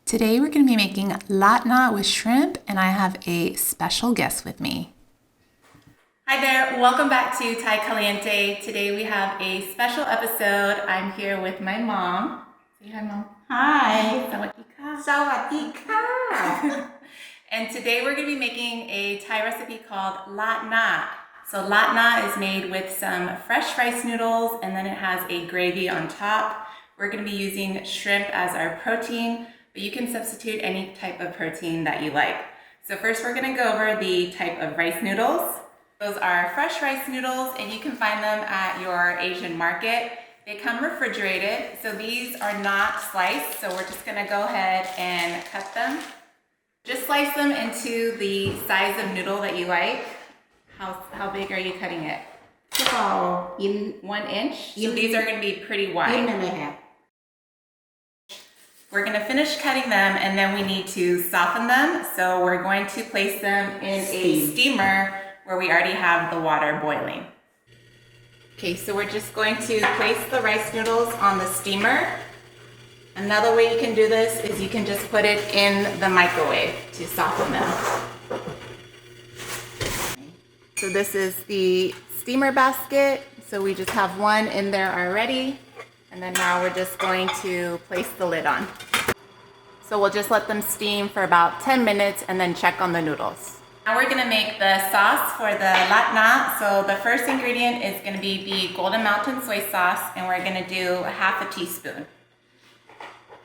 Today we're going to be making Rad Na with shrimp, and I have a special guest with me. Hi there, welcome back to Thai Caliente. Today we have a special episode. I'm here with my mom. Say hi, Mom. Hi. Sawadee ka. Sawadee ka. And today we're going to be making a Thai recipe called Rad Na. So Rad Na is made with some fresh rice noodles, and then it has a gravy on top. We're going to be using shrimp as our protein, but you can substitute any type of protein that you like. So first we're going to go over the type of rice noodles. Those are fresh rice noodles, and you can find them at your Asian market. They come refrigerated, so these are not sliced, so we're just going to go ahead and cut them. Just slice them into the size of noodle that you like. How big are you cutting it? About in 1 inch. So these are going to be pretty wide. in and a half. We're going to finish cutting them, and then we need to soften them. So we're going to place them in a steamer where we already have the water boiling. Okay, so we're just going to place the rice noodles on the steamer. Another way you can do this is you can just put it in the microwave to soften them. So this is the steamer basket. So we just have one in there already. And then now we're just going to place the lid on. So we'll just let them steam for about 10 minutes and then check on the noodles. Now we're gonna make the sauce for the Rad Na. So the first ingredient is gonna be the Golden Mountain soy sauce, and we're gonna do 1/2 teaspoon.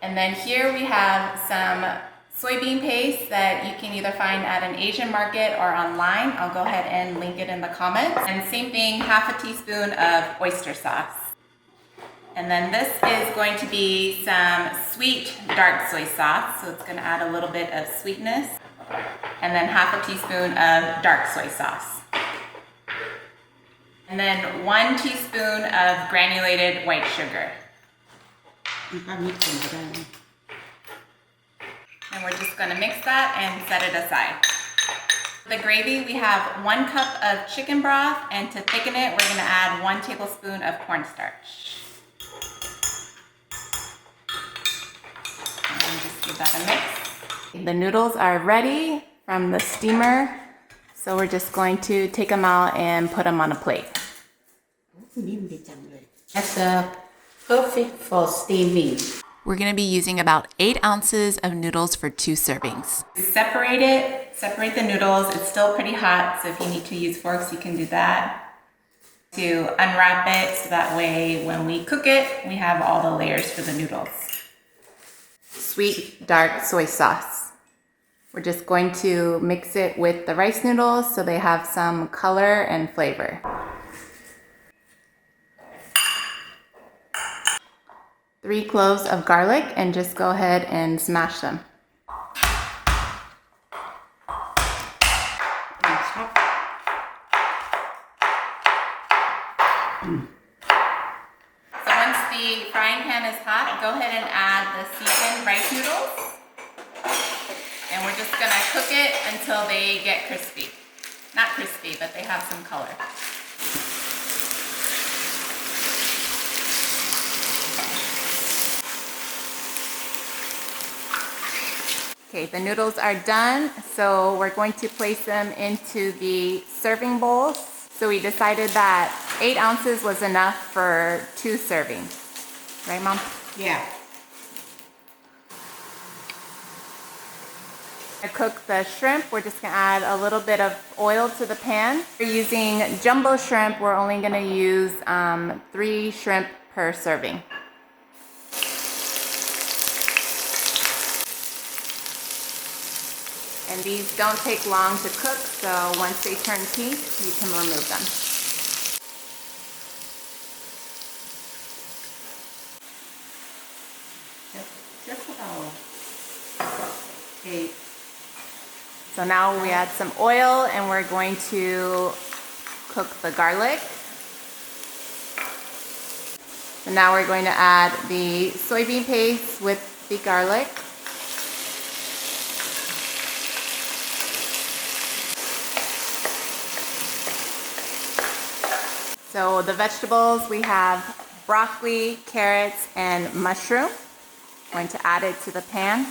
And then here we have some soybean paste that you can either find at an Asian market or online. I'll go ahead and link it in the comments. And same thing, 1/2 teaspoon of oyster sauce. And then this is going to be some sweet dark soy sauce. So it's gonna add a little bit of sweetness. And then 1/2 teaspoon of dark soy sauce. And then 1 teaspoon of granulated white sugar. And we're just gonna mix that and set it aside. For the gravy, we have 1 cup of chicken broth, and to thicken it, we're gonna add 1 tablespoon of cornstarch. And just give that a mix. The noodles are ready from the steamer, so we're just going to take them out and put them on a plate. That's perfect for steaming. We're going to be using about 8 ounces of noodles for 2 servings. Separate the noodles. It's still pretty hot, so if you need to use forks, you can do that. To unwrap it, so that way when we cook it, we have all the layers for the noodles. Sweet dark soy sauce. We're just going to mix it with the rice noodles so they have some color and flavor. Three cloves of garlic, and just go ahead and smash them. So once the frying pan is hot, go ahead and add the seasoned rice noodles. And we're just gonna cook it until they get crispy. Not crispy, but they have some color. Okay, the noodles are done, so we're going to place them into the serving bowls. So we decided that 8 ounces was enough for 2 servings. Right, Mom? Yeah. To cook the shrimp, we're just gonna add a little bit of oil to the pan. We're using jumbo shrimp. We're only gonna use 3 shrimp per serving. And these don't take long to cook, so once they turn pink, you can remove them. Just about 8. So now we add some oil, and we're going to cook the garlic. So now we're going to add the soybean paste with the garlic. So the vegetables, we have broccoli, carrots, and mushroom. I'm going to add it to the pan.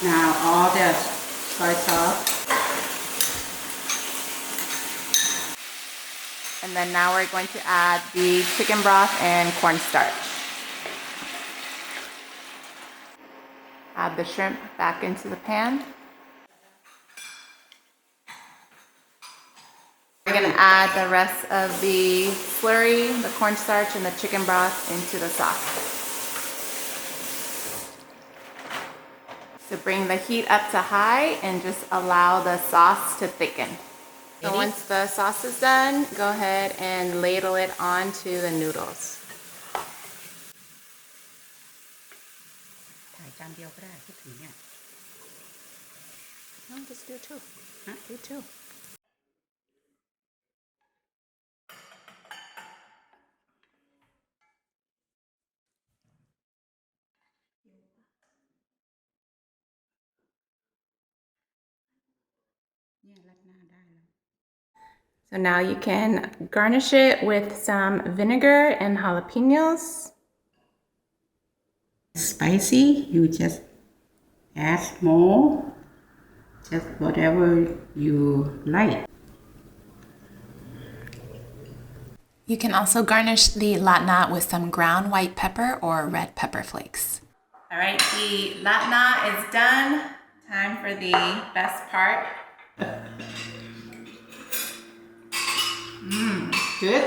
Now all the soy sauce. And then now we're going to add the chicken broth and cornstarch. Add the shrimp back into the pan. We're going to add the rest of the slurry, the cornstarch, and the chicken broth into the sauce. So bring the heat up to high and just allow the sauce to thicken. So once the sauce is done, go ahead and ladle it onto the noodles. ถ่ายจานเดียวก็ได้คิดถึงเนี่ย No, just do two. Do two. เนี่ยรัดหน้าได้แล้ว So now you can garnish it with some vinegar and jalapenos. Spicy, you just add more, just whatever you like. You can also garnish the Rad Na with some ground white pepper or red pepper flakes. All right, the Rad Na is done. Time for the best part. Good.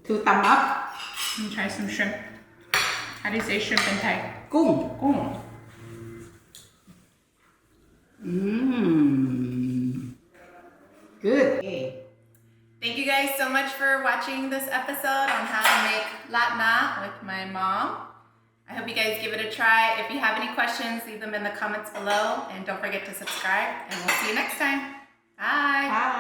Two thumb up. Try some shrimp. How do you say shrimp in Thai? กุ้ง Goong. Good. Okay. Thank you guys so much for watching this episode on how to make Rad Na with my mom. I hope you guys give it a try. If you have any questions, leave them in the comments below. And don't forget to subscribe. And we'll see you next time. Bye. Bye.